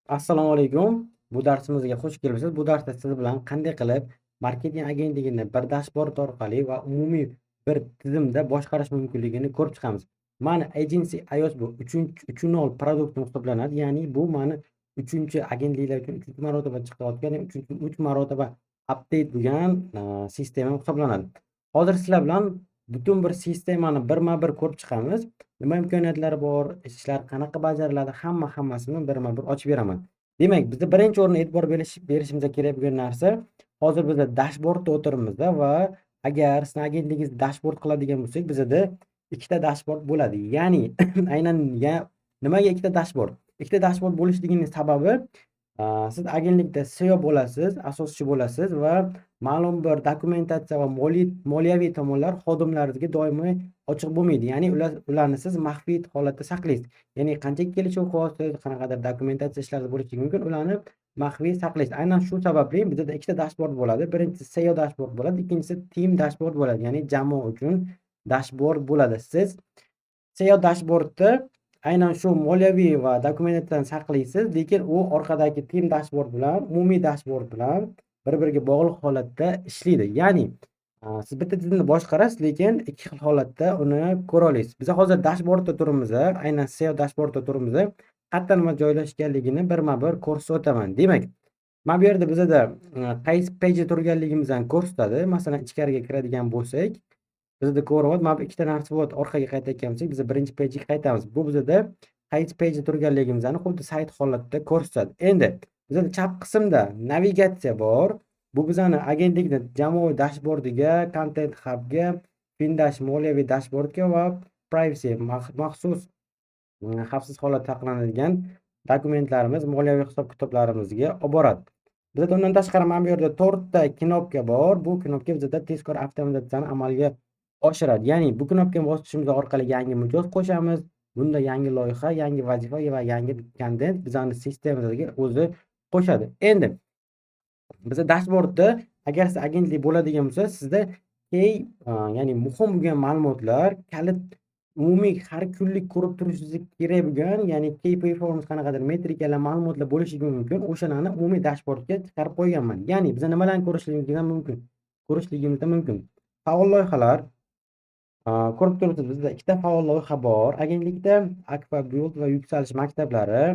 Assalomu alaykum. Bu darsimizga xush kelibsiz. Bu darsda siz bilan qanday qilib marketing agentligini bir dashbord orqali va umumiy bir tizimda boshqarish mumkinligini ko'rib chiqamiz. Mani Agency iOS bu 3.0 produkt hisoblanadi. Ya'ni bu mani 3-agentliklar uchun 3 marotaba chiqayotgan, 3 marotaba update bo'lgan sistema hisoblanadi. Hozir sizlar bilan butun bir sistemani birma-bir ko'rib chiqamiz. Nima imkoniyatlari bor, ishlar qanaqa bajariladi, hammasini birma-bir ochib beraman. Demak, bizda birinchi o'rinda e'tibor berishimiz kerak bo'lgan narsa, hozir bizda dashbordda o'tiribmizda va agar sizni agentligingizni dashbord qiladigan bo'lsak, bizada ikkita dashbord bo'ladi. Ya'ni aynan nimaga ikkita dashbord? Ikkita dashbord bo'lishligining sababi, siz agentlikda CEO bo'lasiz, asoschi bo'lasiz va ma'lum bir dokumentatsiya va moliyaviy tomonlar xodimlaringizga doimiy ochiq bo'lmaydi. Ya'ni ularni siz maxfiy holatda saqlaysiz. Ya'ni qancha kelishuv qilyapsiz, qanaqadir dokumentatsiya ishlari bo'lishi mumkin, ularni maxfiy saqlaysiz. Aynan shu sababli bizda ikkita dashbord bo'ladi. Birinchisi SEO dashbord bo'ladi, ikkinchisi team dashbord bo'ladi. Ya'ni jamoa uchun dashbord bo'ladi. Siz SEO dashbordda aynan shu moliyaviy va dokumentatsiyani saqlaysiz, lekin u orqadagi team dashbord bilan, umumiy dashbord bilan bir-biriga bog'liq holatda ishlaydi. Ya'ni siz bitta tizimni boshqarasiz, lekin ikki xil holatda uni ko'ra olasiz. Biz hozir dashbordda turibmiz, aynan SEO dashbordda turibmiz. Qayerda nima joylashganligini birma-bir ko'rsatib o'taman. Demak, mana bu yerda bizada qaysi page turganligimizni ko'rsatadi. Masalan, ichkariga kiradigan bo'lsak, bizda ko'ryapti, mana bu ikkita narsa bor. Orqaga qaytayotgan bo'lsak, biz birinchi pejga qaytamiz. Bu bizada qaysi pejda turganligimizni xuddi sayt holatida ko'rsatadi. Endi bizada chap qismda navigatsiya bor. Bu bizani agentlikni jamoaviy dashbordiga, Content Hubga, Findash moliyaviy dashbordga va Privacy maxsus xavfsiz holatda saqlanadigan dokumentlarimiz, moliyaviy hisob-kitoblarimizga olib boradi. Bizda undan tashqari mana bu yerda 4 ta knopka bor. Bu knopka bizda tezkor avtomatizatsiyani amalga oshiradi. Ya'ni bu knopkani bosishimiz orqali yangi mijoz qo'shamiz. Bunda yangi loyiha, yangi vazifa va yangi kontent bizani sistemamizga o'zi qo'shadi. Endi bizda dashbordda agar siz agentlik bo'ladigan bo'lsa, sizda ya'ni muhim bo'lgan ma'lumotlar, kalit umumiy har kunlik ko'rib turishingiz kerak bo'lgan, ya'ni key performance qanaqadir metrikalar, ma'lumotlar bo'lishi mumkin. O'shalarni umumiy dashbordga chiqarib qo'yganman. Ya'ni biza nimalarni ko'rishligimiz mumkin. Faol loyihalar, ko'rib turibsiz, bizda ikkita faol loyiha bor agentlikda, Akfa Build va Yuksalish maktablari.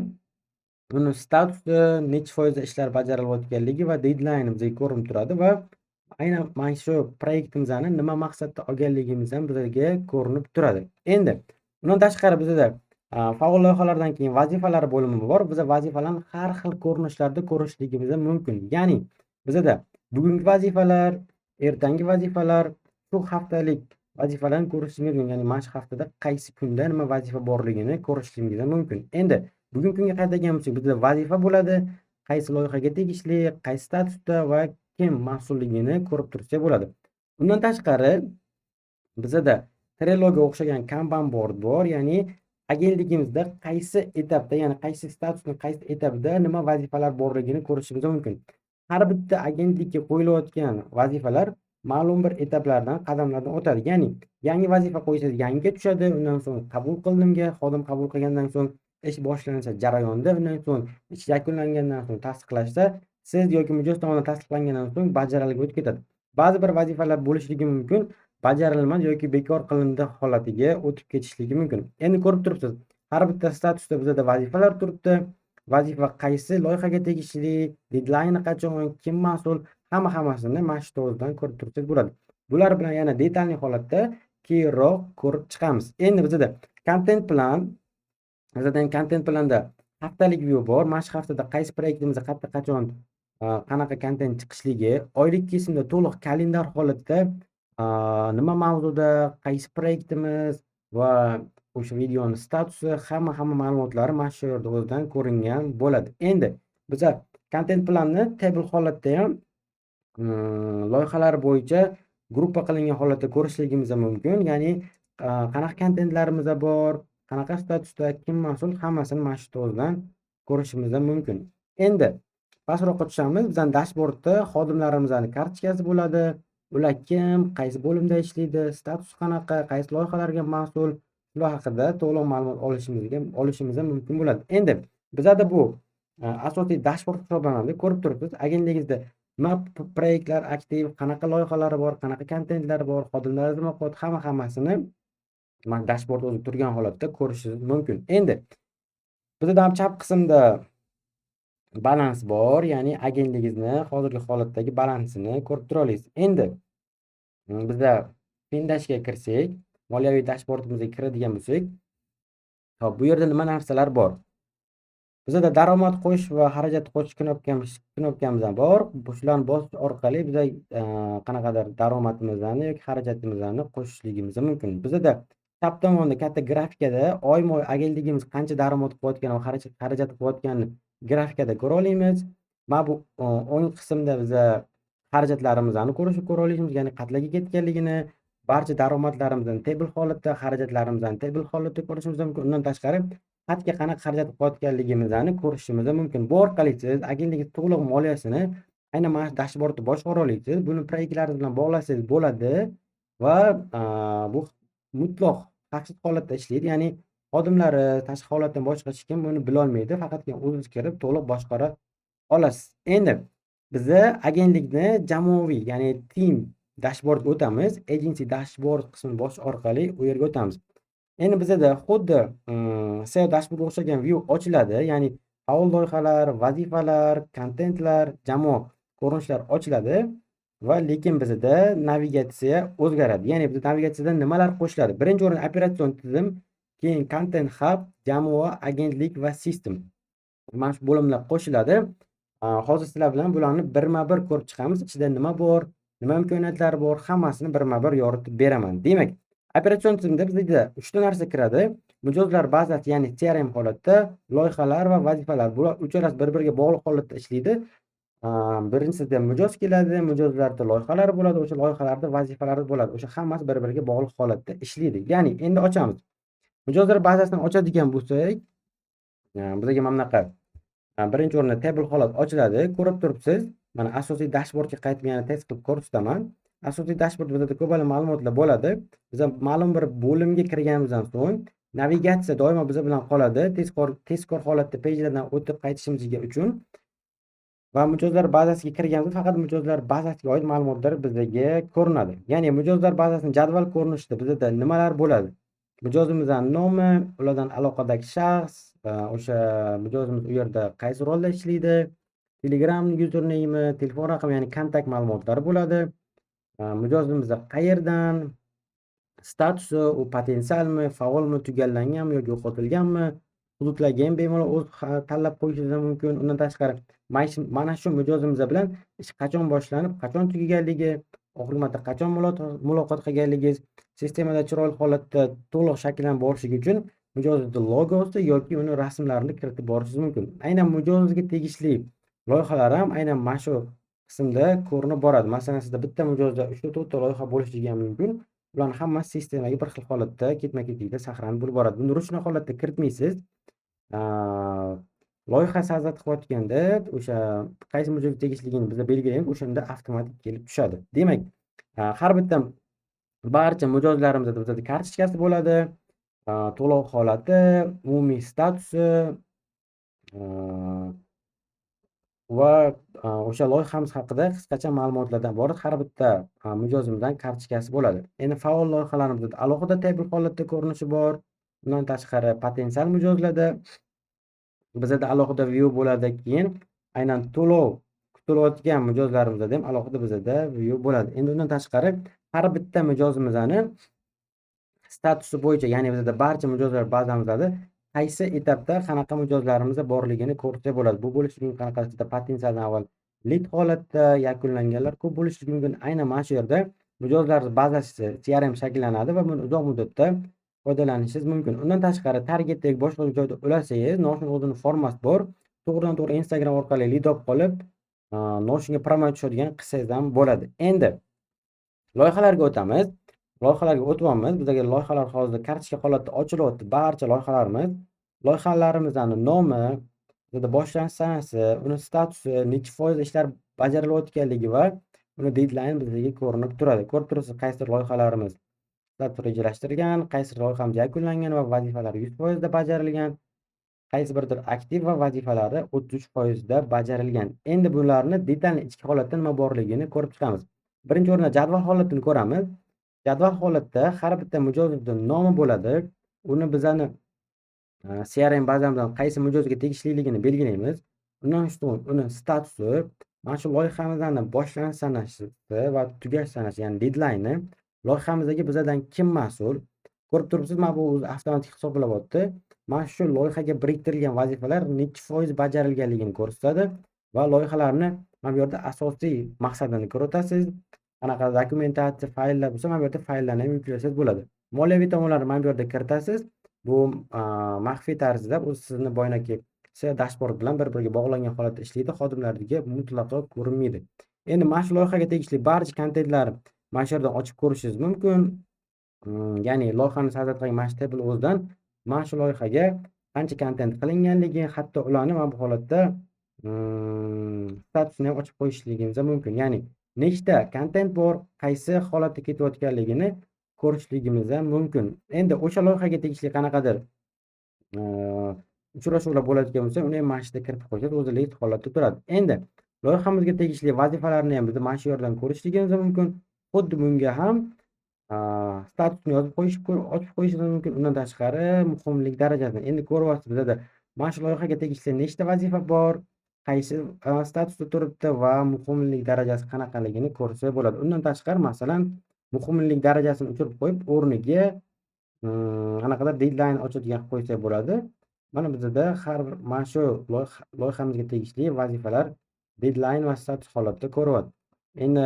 Buni statusi, necha foizda ishlar bajarilayotganligi va deadline bizga ko'rinib turadi va aynan mana shu proyektimizni nima maqsadda olganligimiz ham bizga ko'rinib turadi. Endi undan tashqari bizda faol loyihalardan keyin vazifalar bo'limi bor. Biz vazifalarni har xil ko'rinishlarda ko'rishligimiz mumkin. Ya'ni bizda bugungi vazifalar, ertangi vazifalar, shu haftalik vazifalarni ko'rishingiz mumkin. Ya'ni mana shu haftada qaysi kunda nima vazifa borligini ko'rishingiz mumkin. Endi bugungi kunga qaytadigan bo'lsak, bizda vazifa bo'ladi, qaysi loyihaga tegishli, qaysi statusda va kim mas'ulligini ko'rib tursa bo'ladi. Undan tashqari bizda Trelloga o'xshagan Kanban board bor, ya'ni agentligimizda qaysi etapda, ya'ni qaysi statusning qaysi etapida nima vazifalar borligini ko'rishimiz mumkin. Har bitta agentlikka qo'yilayotgan vazifalar ma'lum bir etaplardan, qadamlardan o'tadi. Ya'ni yangi vazifa qo'ysangiz yangiga tushadi, undan so'ng qabul qilindimga, xodim qabul qilgandan so'ng ish boshlansa jarayonda, undan so'ng ish yakunlangandan so'ng tasdiqlashsa, siz yoki mijoz tomonidan tasdiqlangandan so'ng bajarilib o'tib ketadi. Ba'zi bir vazifalar bo'lishligi mumkin, bajarilmadi yoki bekor qilindi holatiga o'tib ketishligi mumkin. Endi ko'rib turibsiz, har bitta statusda bizda vazifalar turibdi. Vazifa qaysi loyihaga tegishli, deadline qachon, kim mas'ul, hammasini mana shu to'g'ridan ko'rib tursangiz bo'ladi. Bular bilan yana detalli holatda keyinroq ko'rib chiqamiz. Endi bizda content plan, bizda content planda haftalik view bor. Mana shu haftada qaysi proyektimizda qayerda qachon qanaqa kontent chiqishligi, oylik kesimda to'liq kalendar holatda nima mavzuda, qaysi proyektimiz va o'sha videoni statusi, hamma ma'lumotlari mana shu yerda o'zidan ko'ringan bo'ladi. Endi biza kontent planni table holatda ham loyihalar bo'yicha gruppa qilingan holatda ko'rishligimiz mumkin. Ya'ni qanaqa kontentlarimiz bor, qanaqa statusda, kim mas'ul, hammasini mana shu to'g'ridan ko'rishimiz mumkin. Endi pastroqqa tushamiz. Bizning dashbordda xodimlarimizning kartochkasi bo'ladi. Ular kim, qaysi bo'limda ishlaydi, status qanaqa, qaysi loyihalarga mas'ul, shular haqida to'liq ma'lumot olishimiz mumkin bo'ladi. Endi bizada bu asosiy dashbord hisoblanadi. Ko'rib turibsiz, agentligingizda nima proyektlar aktiv, qanaqa loyihalari bor, qanaqa kontentlari bor, xodimlar tizimot, hammasini mana dashbord o'zi turgan holatda ko'rishingiz mumkin. Endi bizda ham chap qismda balans bor, ya'ni agentligingizni hozirgi holatdagi balansini ko'rib tura olasiz. Endi bizda Findashga kirsak, moliyaviy dashbordimizga kiradigan bo'lsak, hop, bu yerda nima narsalar bor? Bizada daromad qo'yish va xarajat qo'yish knopkamiz ham bor. Shularni bosish orqali biza qanaqadir daromadimizni yoki xarajatimizni qo'shishligimiz mumkin. Bizada chap tomonda katta grafikada oyma-oy agentligimiz qancha daromad qilayotgani va xarajat qilayotganini grafikada ko'ra olamiz. Mana bu o'ng qismda biza xarajatlarimizni ko'ra olamiz, ya'ni qatlaga ketganligini, barcha daromadlarimizni table holatda, xarajatlarimizni table holatda ko'rishimiz mumkin. Undan tashqari qatga qanaqa xarajat qilayotganligimizni ko'rishimiz mumkin. Bu orqali siz agentlik to'liq moliyasini aynan mana shu dashbordda boshqara olasiz. Buni proyektlaringiz bilan bog'lasangiz bo'ladi va bu mutlaq xavfsiz holatda ishlaydi. Ya'ni xodimlari, tashqi holatdan boshqa hech kim buni bilolmaydi. Faqatgina o'zingiz kirib to'liq boshqara olasiz. Endi biza agentlikni jamoaviy, ya'ni team dashbordga o'tamiz. Agency dashbord qismini bosish orqali u yerga o'tamiz. Endi bizada xuddi SEO dashbordga o'xshagan view ochiladi. Ya'ni faol loyihalar, vazifalar, kontentlar, jamoa ko'rinishlar ochiladi va lekin bizada navigatsiya o'zgaradi. Ya'ni bizda navigatsiyada nimalar qo'shiladi? Birinchi o'rinda operatsion tizim, keyin content hub, jamoa, agentlik va system. Mana shu bo'limlar qo'shiladi. Hozir sizlar bilan bularni birma-bir ko'rib chiqamiz. Ichida nima bor, nima imkoniyatlar bor, hammasini birma-bir yoritib beraman. Demak, operatsion tizimda bizda 3 ta narsa kiradi. Mijozlar bazasi, ya'ni CRM holatda, loyihalar va vazifalar. Bular uchalasi bir-biriga bog'liq holatda ishlaydi. Birinchisida mijoz keladi, mijozlarda loyihalar bo'ladi, o'sha loyihalarda vazifalar bo'ladi. O'sha hammasi bir-biriga bog'liq holatda ishlaydi. Ya'ni endi ochamiz. Mijozlar bazasini ochadigan bo'lsak, bizga mana bunaqa birinchi o'rinda table holat ochiladi. Ko'rib turibsiz. Mana asosiy dashbordga qaytib yana test qilib ko'rsataman. Asosiy dashbord bizda ko'p ma'lumotlar bo'ladi. Biz ma'lum bir bo'limga kirganimizdan so'ng navigatsiya doimo biz bilan qoladi. Tezkor holatda pejlardan o'tib qaytishimizga uchun va mijozlar bazasiga kirganimizda faqat mijozlar bazasiga oid ma'lumotlar bizga ko'rinadi. Ya'ni mijozlar bazasining jadval ko'rinishida bizda nimalar bo'ladi? Mijozimizning nomi, ulardan aloqadagi shaxs, o'sha mijozimiz u yerda qaysi rolda ishlaydi, Telegram username, telefon raqami, ya'ni kontakt ma'lumotlari bo'ladi. Mijozimiz qayerdan, statusi, u potensialmi, faolmi, tugallanganmi yoki yo'qotilganmi, hududlarga ham bemalol o'z tanlab qo'yishingiz mumkin. Undan tashqari mana shu mijozimiz bilan ish qachon boshlanib, qachon tugaganligi, oxirgi marta qachon muloqot qilganligingiz sistemada chiroyli holatda to'liq shakllanib borishligi uchun mijozning logosi yoki uni rasmlarini kiritib borishingiz mumkin. Aynan mijozingizga tegishli loyihalar ham aynan mana shu qismda ko'rinib boradi. Masalan, sizda bitta mijozda 3-4 ta loyiha bo'lishligi ham mumkin. Ularning hammasi sistemaga bir xil holatda ketma-ketlikda saqlanib bo'lib boradi. Buni ruchniy holatda kiritmaysiz. Loyiha sazat qilayotganda o'sha qaysi mijozga tegishligini bizga belgilaymiz, o'shanda avtomatik kelib tushadi. Demak, har bitta barcha mijozlarimizda bizda kartochkasi bo'ladi, to'lov holati, umumiy statusi va o'sha loyihamiz haqida qisqacha ma'lumotlardan iborat har bitta mijozimizdan kartochkasi bo'ladi. Endi faol loyihalarimizda alohida table holatda ko'rinishi bor. Bundan tashqari potensial mijozlarda bizda alohida view bo'ladi. Keyin aynan to'lov kutilayotgan mijozlarimizda ham alohida bizda view bo'ladi. Endi undan tashqari har bitta mijozimizni statusi bo'yicha, ya'ni bizda barcha mijozlar bazamizda qaysi etapda qanaqa mijozlarimiz borligini ko'rsa bo'ladi. Bu bo'lishi mumkin qanaqasidir potensialdan avval lead holatda, yakunlanganlar ko'p bo'lishi mumkin. Aynan mana shu yerda mijozlar bazasi CRM shakllanadi va buni uzoq muddatda foydalanishingiz mumkin. Undan tashqari targetdagi boshqa joyda ulasangiz, Notion o'zining formasi bor. To'g'ridan-to'g'ri Instagram orqali lead olib qolib, Notionga promote tushadigan qilsangiz ham bo'ladi. Endi loyihalarga o'tamiz. Loyihalarga o'tyapmiz. Bizga loyihalar hozir kartochka holatda ochilyapti. Barcha loyihalarimiz. Loyihalarimizning nomi, bizda boshlanish sanasi, uni statusi, necha foiz ishlar bajarilayotganligi va uni deadline bizga ko'rinib turadi. Ko'rib turibsiz, qaysi loyihalarimiz status rejalashtirilgan, qaysi loyihamiz yakunlangan va vazifalar 100% da bajarilgan. qaysi biridir aktiv va vazifalari 33% bajarilgan. Endi bularni detalni ichki holatda nima borligini ko'rib chiqamiz. Birinchi o'rinda jadval holatini ko'ramiz. Jadval holatda har bitta mijozning nomi bo'ladi. Uni bizani CRM bazamizdan qaysi mijozga tegishliligini belgilaymiz. Undan so'ng uni statusi, mana shu loyihamizning boshlanish sanasi va tugash sanasi, ya'ni deadline, loyihamizdagi bizdan kim mas'ul? Ko'rib turibsiz, mana bu o'zi avtomatik hisoblayapti. Mana shu loyihaga biriktirilgan vazifalar necha foiz bajarilganligini ko'rsatadi va loyihalarni mana bu yerda asosiy maqsadini ko'rasiz. Qanaqa dokumentatsiya fayllar bo'lsa, mana bu yerda fayllarni ham yuklasangiz bo'ladi. Moliyaviy tomonlarni mana bu yerda kiritasiz. Bu maxfiy tarzda u sizni boyagi dashbord bilan bir-biriga bog'langan holatda ishlaydi. Xodimlarga mutlaqo ko'rinmaydi. Endi mana shu loyihaga tegishli barcha kontentlar mana shu yerdan ochib ko'rishingiz mumkin. Ya'ni loyihani sajratgan mana shu tabel o'zidan mana shu loyihaga qancha kontent qilinganligi, hatto ularni mana bu holatda statusini ham ochib qo'yishligimiz mumkin. Ya'ni nechta kontent bor, qaysi holatda ketayotganligini ko'rishligimiz ham mumkin. Endi o'sha loyihaga tegishli qanaqadir uchrashuvlar bo'ladigan bo'lsa, uni ham mana shu yerda kiritib qo'ysangiz o'zi list holatda turadi. Endi loyihamizga tegishli vazifalarni ham biz mana shu yerdan ko'rishligimiz mumkin. Xuddi bunga ham statusni yozib ochib qo'yishingiz mumkin. Undan tashqari muhimlik darajasini endi ko'ryapsiz, bizda mana shu loyihaga tegishli nechta vazifa bor, qaysi statusda turibdi va muhimlik darajasi qanaqaligini ko'rsa bo'ladi. Undan tashqari masalan muhimlik darajasini o'chirib qo'yib, o'rniga qanaqadir deadline ochadigan qilib qo'ysa bo'ladi. Mana bizda har bir mana shu loyihamizga tegishli vazifalar deadline va status holatda ko'ryapti. Endi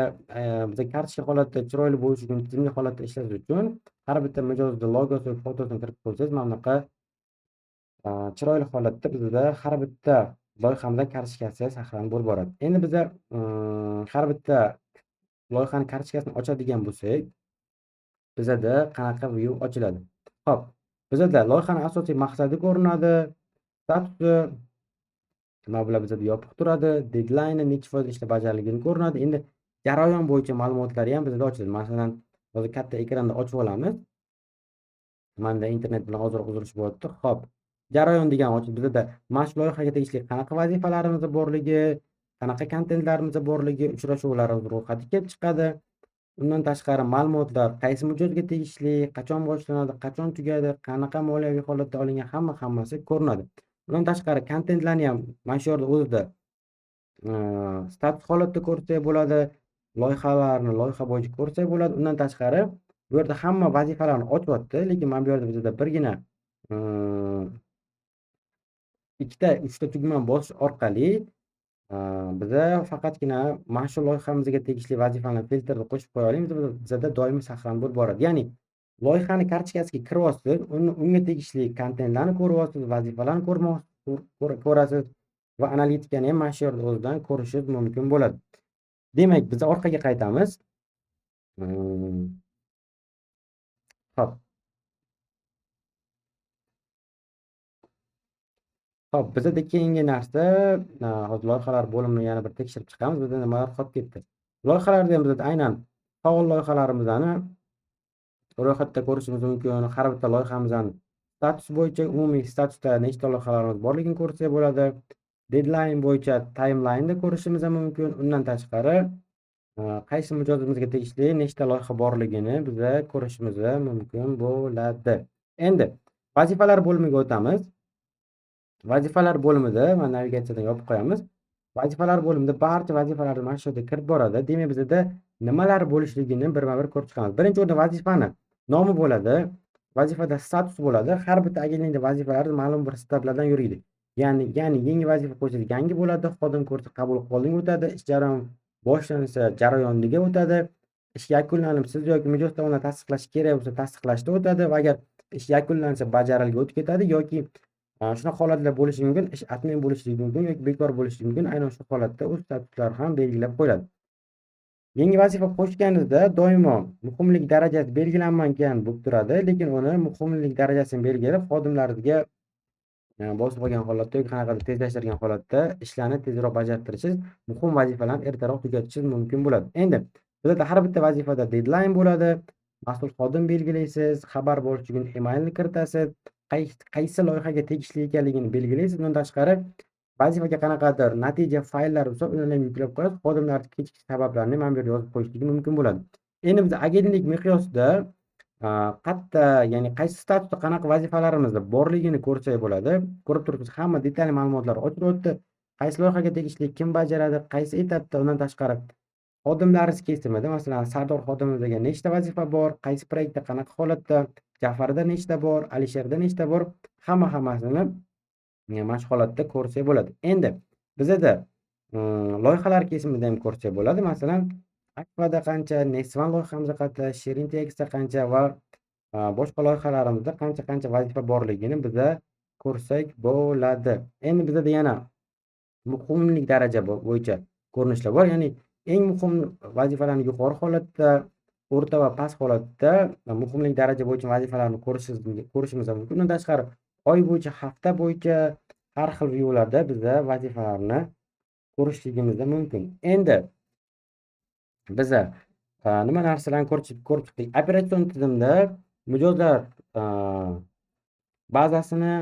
biza kartochka holatda chiroyli bo'lishi uchun, tizimli holatda ishlash uchun har bitta mijozning logosi va fotosini kiritib qo'ysangiz, mana bunaqa chiroyli holatda bizda har bitta loyihamizda kartochkasi saqlanib bo'lib boradi. Endi biza har bitta loyihani kartochkasini ochadigan bo'lsak, bizada qanaqa view ochiladi? Xo'p, bizada loyihaning asosiy maqsadi ko'rinadi, statusi nima bilan bizada yopiq turadi, deadline necha foiz ishlab bajarilgani ko'rinadi. Endi jarayon bo'yicha ma'lumotlari ham bizada ochiladi. Masalan, hozir katta ekranda ochib olamiz. Menda internet bilan ozroq uzilish bo'lyapti. Xo'p, jarayon degan ochib bizada mana shu loyihaga tegishli qanaqa vazifalarimiz borligi, qanaqa kontentlarimiz borligi, uchrashuvlarimiz ro'yxati kelib chiqadi. Undan tashqari ma'lumotlar qaysi mijozga tegishli, qachon boshlanadi, qachon tugaydi, qanaqa moliyaviy holatda olingan, hammasi ko'rinadi. Undan tashqari kontentlarni ham mana shu yerda o'zida status holatda ko'rsak bo'ladi, loyihalarni loyiha bo'yicha ko'rsak bo'ladi. Undan tashqari bu yerda hamma vazifalarni ochyapti, lekin mana bu yerda bizda birgina ikkita, uchta tugma bosish orqali biza faqatgina mana shu loyihamizga tegishli vazifalarni filtrni qo'shib qo'ya olamiz. Bizada doimiy saqlanib bo'lib boradi. Ya'ni loyihani kartochkasiga kiryapsiz, unga tegishli kontentlarni ko'ryapsiz, vazifalarni ko'rasiz va analitikani ham mana shu yerda o'zidan ko'rishingiz mumkin bo'ladi. Demak, biz orqaga qaytamiz. Xo'p. Xo'p, bizada keyingi narsa, hozir loyihalar bo'limini yana bir tekshirib chiqamiz. Bizda nimalar qolib ketdi? Loyihalarda ham bizda aynan faol loyihalarimizni ro'yxatda ko'rishimiz mumkin. Har bitta loyihamizning status bo'yicha umumiy statusda nechta loyihalarimiz borligini ko'rsak bo'ladi. Deadline bo'yicha timeline'da ko'rishimiz mumkin. Undan tashqari qaysi mijozimizga tegishli nechta loyiha borligini biza ko'rishimiz mumkin bo'ladi. Endi vazifalar bo'limiga o'tamiz. Vazifalar bo'limida mana navigatsiyadan yopib qo'yamiz. Vazifalar bo'limida barcha vazifalarni mana shu yerda kirib boradi. Demak, bizda nimalar bo'lishligini birma-bir ko'rib chiqamiz. Birinchi o'rinda vazifani nomi bo'ladi, vazifada status bo'ladi. Har bitta agentlikda vazifalar ma'lum bir steplardan yuradi. Ya'ni yangi vazifa qo'ysangiz yangi bo'ladi, xodim ko'rsa qabul holding o'tadi, ish jarayoni boshlansa jarayonga o'tadi. Ish yakunlanib siz yoki mijoz tomonidan tasdiqlash kerak bo'lsa tasdiqlashda o'tadi va agar ish yakunlansa bajarilga o'tib ketadi yoki shunaqa holatlar bo'lishi mumkin, ish atmen bo'lishi mumkin yoki bekor bo'lishi mumkin. Aynan shu holatda o'z statuslari ham belgilab qo'yiladi. Yangi vazifa qo'shganingizda doimo muhimlik darajasi belgilanmagan bo'lib turadi, lekin uni muhimlik darajasini belgilab xodimlaringizga bosib qolgan holatda yoki qanaqadir tezlashtirgan holatda ishlarni tezroq bajartirishingiz, muhim vazifalarni ertaroq tugatishingiz mumkin bo'ladi. Endi bizda har bitta vazifada deadline bo'ladi. Mas'ul xodim belgilaysiz, xabar bo'lishi uchun emailni kiritasiz. qaysi loyihaga tegishli ekanligini belgilaysiz. Undan tashqari vazifaga qanaqadir natija fayllari bo'lsa, ularni ham yuklab qo'yasiz. Xodimlar kechikish sabablarini mana bu yerga yozib qo'yishligi mumkin bo'ladi. Endi biz agentlik miqyosida qayerda, ya'ni qaysi statusda qanaqa vazifalarimiz borligini ko'rsak bo'ladi. Ko'rib turibsiz, hamma detalli ma'lumotlar ochilib o'tdi. Qaysi loyihaga tegishli, kim bajaradi, qaysi etapda, undan tashqari xodimlaringiz kesimida, masalan, Sardor xodimimizga nechta vazifa bor, qaysi proyektda qanaqa holatda, Jafarda nechta bor, Alisherda nechta bor, hammasini mana holatda ko'rsak bo'ladi. Endi bizada loyihalar kesimida ham ko'rsak bo'ladi. Masalan, Akvada qancha, Nesvan loyihamizda qancha, Shirin TXda qancha va boshqa loyihalarimizda qancha vazifa borligini biza ko'rsak bo'ladi. Endi bizada yana muhimlik daraja bo'yicha ko'rinishlar bor. Ya'ni eng muhim vazifalarni yuqori holatda, o'rta va past holatda muhimlik daraja bo'yicha vazifalarni ko'rishimiz mumkin. Undan tashqari oy bo'yicha, hafta bo'yicha har xil viewlarda biza vazifalarni ko'rishligimiz mumkin. Endi biza nima narsalarni ko'rib chiqdik? Operatsion tizimda mijozlar bazasini,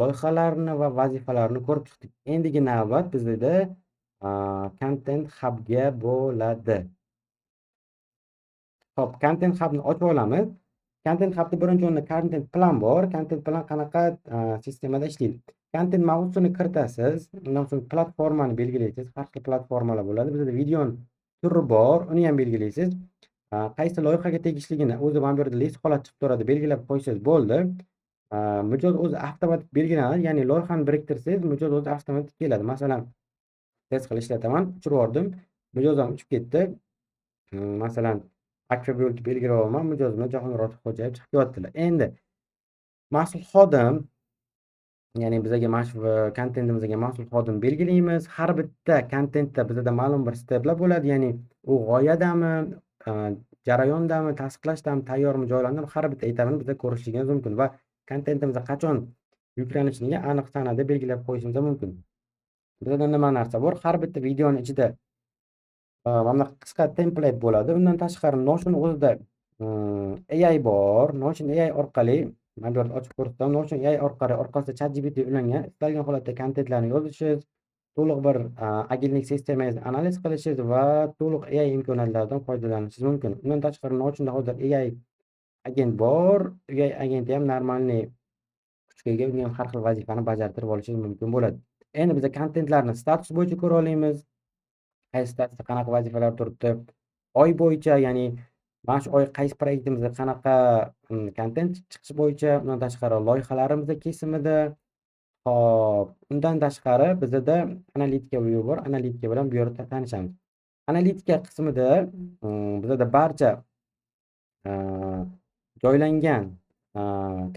loyihalarni va vazifalarni ko'rib chiqdik. Endigi navbat bizda Content Hubga bo'ladi. Xo'p, Content Hubni ochib olamiz. Content Hubda birinchi o'rinda Content Plan bor. Content Plan qanaqa sistemada ishlaydi? Content mavzusini kiritasiz, undan so'ng platformani belgilaysiz. Har xil platformalar bo'ladi. Bizda videoni turi bor, uni ham belgilaysiz. Qaysi loyihaga tegishligini o'zi mana bu yerda list holat chiqib turadi, belgilab qo'ysangiz bo'ldi. Mijoz o'zi avtomatik belgilanadi, ya'ni loyihani biriktirsangiz, mijoz o'zi avtomatik keladi. Masalan, test qilib ishlataman, uchirib yubordim, mijoz ham uchib ketdi. Masalan, Akfa bo'lib belgilab olaman, mijozimiz Jahongir Ortiqxo'jayev chiqib ketyaptilar. Endi mas'ul xodim, ya'ni bizaga kontentimizga mas'ul xodim belgilaymiz. Har bitta kontentda bizda ma'lum bir steplar bo'ladi, ya'ni u g'oyadami, jarayondami, tasdiqlashdami, tayyormi, joylandimi, har bitta etapini biza ko'rishligimiz mumkin va kontentimizga qachon yuklanishiga aniq sanada belgilab qo'yishimiz mumkin. Bizda nima narsa bor? Har bitta videoni ichida mana qisqa template bo'ladi. Undan tashqari Notion o'zida AI bor. Notion AI orqali mana bu yerda ochib ko'rsam, Notion AI orqasida ChatGPT ulangan, istalgan holatda kontentlarni yozishingiz, to'liq bir agentlik sistemangizni analiz qilishingiz va to'liq AI imkoniyatlaridan foydalanishingiz mumkin. Undan tashqari Notionda hozir AI agent bor. AI agenti ham normalniy kuchga ega, unga ham har xil vazifani bajartirib olishingiz mumkin bo'ladi. Endi biz kontentlarni status bo'yicha ko'ra olamiz. Qaysi statusda qanaqa vazifalar turibdi? Oy bo'yicha, ya'ni mana shu oy qaysi proyektimizda qanaqa kontent chiqishi bo'yicha, undan tashqari loyihalarimiz kesimida. Hop, undan tashqari bizda analitika view bor. Analitika bilan bu yerda tanishamiz. Analitika qismida bizda barcha joylangan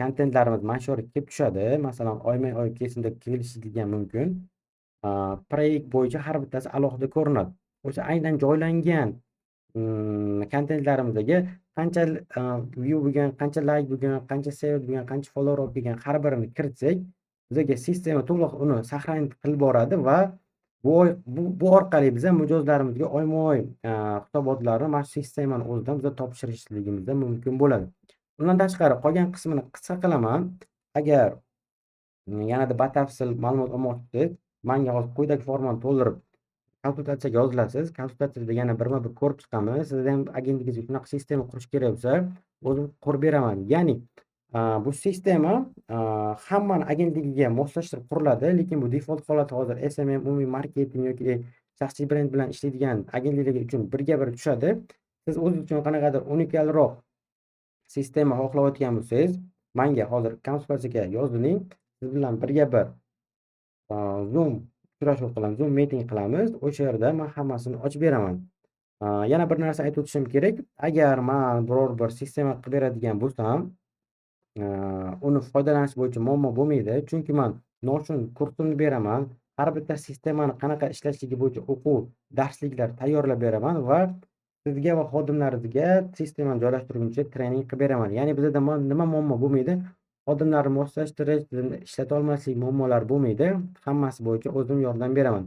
kontentlarimiz mana shu yerga kelib tushadi. Masalan, oyma-oy kesimda kelishligi ham mumkin. Proyekt bo'yicha har bittasi alohida ko'rinadi. O'sha aynan joylangan kontentlarimizga qancha view bo'lgan, qancha like bo'lgan, qancha save bo'lgan, qancha follower bo'lgan har birini kiritsak, bizga sistema to'liq uni saqlanib qilib boradi va bu orqali biz mijozlarimizga oyma-oy hisobotlarni mana shu sistemani o'zidan biz topshirishligimiz mumkin bo'ladi. Undan tashqari qolgan qismini qisqa qilaman. Agar yanada batafsil ma'lumot olmoqchisiz, menga hozir quyidagi formani to'ldirib konsultatsiyaga yozilasiz. Konsultatsiyada yana birma-bir ko'rib chiqamiz. Sizda ham agentligingizga shunaqa sistema qurish kerak bo'lsa, o'zim qurib beraman. Ya'ni bu sistema hammani agentligiga moslashtirib quriladi, lekin bu default holati hozir SMM, umumiy marketing yoki shaxsiy brend bilan ishlaydigan agentliklar uchun birga bir tushadi. Siz o'zingiz uchun qanaqadir unikalroq sistema xohlayotgan bo'lsangiz, menga hozir konsultatsiyaga yoziling. Siz bilan birga bir Zoom uchrashuv qilamiz, Zoom meeting qilamiz. O'sha yerda men hammasini ochib beraman. Yana bir narsa aytib o'tishim kerak. Agar men biror bir sistema qilib beradigan bo'lsam, uni foydalanish bo'yicha muammo bo'lmaydi. Chunki men Notion kursini beraman. Har bitta sistemani qanaqa ishlashligi bo'yicha o'quv, darsliklar tayyorlab beraman va sizga va xodimlaringizga sistemani joylashtirguncha trening qilib beraman. Ya'ni bizda nima muammo bo'lmaydi? Xodimlarni moslashtirish, ishlata olmaslik muammolari bo'lmaydi. Hammasi bo'yicha o'zim yordam beraman.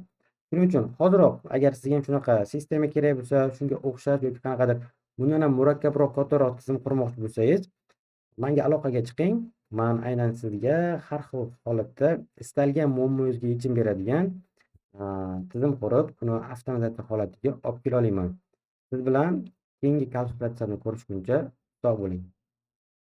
Shuning uchun hoziroq agar sizga ham shunaqa sistema kerak bo'lsa, shunga o'xshash yoki qanaqadir bundan ham murakkabroq, kattaroq tizim qurmoqchi bo'lsangiz, menga aloqaga chiqing. man aynan sizga har xil holatda istalgan muammongizga yechim beradigan tizim qurib, uni avtomatizatsiya holatiga olib kela olaman. Siz bilan keyingi konsultatsiyani ko'rishguncha sog' bo'ling.